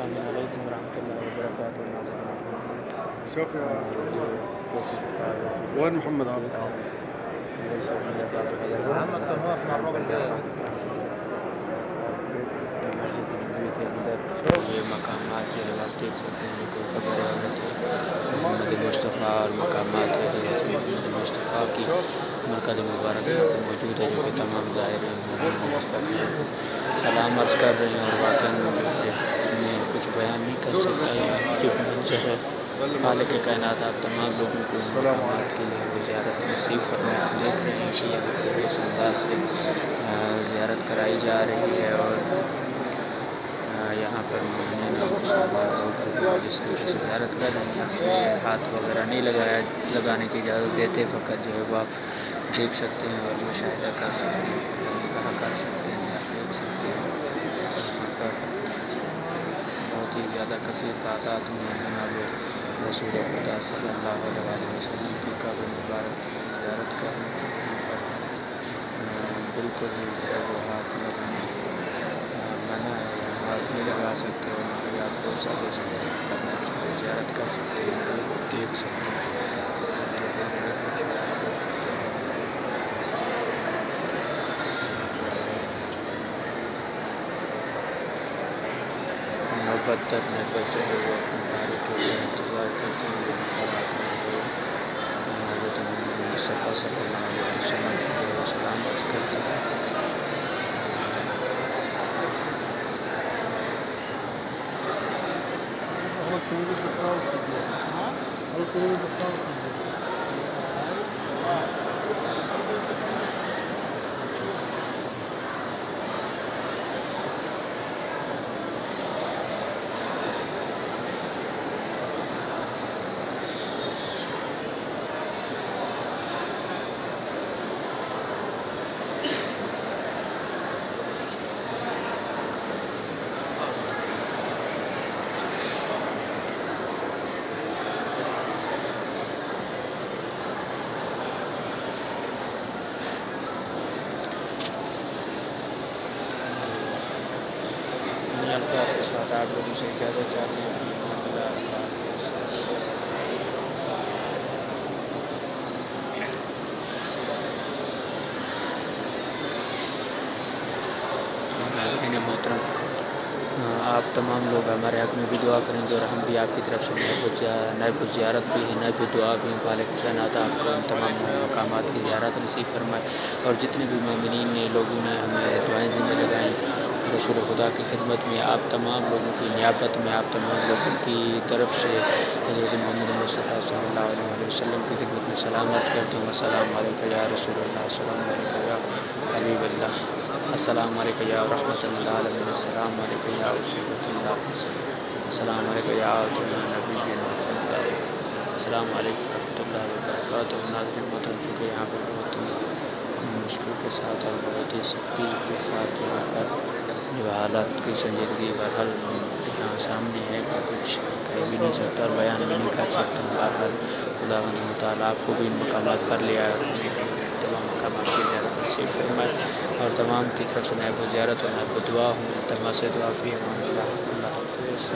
السلام علیکم ورحمۃ اللہ وبرکاتہ شوف يا وين محمد عابد؟ محمد کا موس معروف ہے کے اندر یہ مقامات جو ہے آپ دیکھ سکتے ہیں کہ قبر حضرت محمد مصطفیٰ اور مقامات حضرت محمد مصطفیٰ کی مرکز مبارک موجود ہے جو کہ تمام ظاہرین سلام عرض کر رہے ہیں اور واقعی میں کچھ بیان نہیں کر سکتا کہ منظر ہے خالق کائنات آپ تمام لوگوں کو مقامات کی زیارت نصیب فرمائے آپ دیکھ رہے ہیں کہ یہاں پر اس انداز سے زیارت کرائی جا رہی ہے اور یہاں پر جس طریقے سے زیارت کر رہے ہیں ہاتھ وغیرہ نہیں لگانے کی اجازت دیتے فقط جو ہے وہ آپ دیکھ سکتے ہیں اور مشاہدہ کر سکتے ہیں کہا کر سکتے ہیں آپ دیکھ سکتے ہیں یہاں پر بہت ہی زیادہ کثیر تعداد میں جناب رسول خدا صلی اللہ علیہ وسلم کی قبر مبارک زیارت کر رہے ہیں یہاں پر بالکل ہی وہ ہاتھ لگانے منع ہے ہاتھ نہیں لگا سکتے اور نہ ہی آپ کو سادے سے کرنا زیارت کر سکتے ہیں دیکھ سکتے ہیں بدتر میں بچے ہوئے وہ اپنے بارے کے انتظار کرتے ہیں حضرت محمد مصطفیٰ صلی اللہ علیہ وسلم کو سلام عرض کرتے ہیں الفاظ کے ساتھ آپ لوگوں سے اجازت چاہتے ہیں ناظرین محترم آپ تمام لوگ ہمارے حق میں بھی دعا کریں گے اور ہم بھی آپ کی طرف سے نیب زیارت بھی ہے نیب دعا بھی ہیں خالق کائنات آپ کو ان تمام مقامات کی زیارت نصیب فرمائے اور جتنے بھی مومنین نے لوگوں نے ہمیں دعائیں ذمہ لگائیں رسول خدا کی خدمت میں آپ تمام لوگوں کی نیابت میں آپ تمام لوگوں کی طرف سے حضرت محمد مصطفیٰ صلی اللہ علیہ وسلم کی خدمت میں سلام عرض کرتے ہیں السلام علیکم یا رسول اللہ السلام علیکم یا حبیب اللہ السلام علیکم یا رحمۃ اللہ علیہ السلام علیکم یا رسول اللہ السلام علیکم یا نبی السلام علیکم ورحمۃ اللہ وبرکاتہ ناظرین محترم کیونکہ یہاں پر بہت مشکل کے ساتھ اور بہت ہی سختی کے ساتھ یہاں پر جو حالات کی سنجیدگی بہرحال یہاں سامنے ہے کہ کچھ کہہ بھی نہیں سکتا اور بیان بھی نہیں کر سکتا بہرحال خدا مطالعہ آپ کو بھی ان مقامات پر لیا ہے تمام مقامات کی زیارت نصیب فرمائے اور تمام کی طرف سے نیب و زیارت اور نیب و دعا ہوں التماس دعا فی امان اللہ حافظ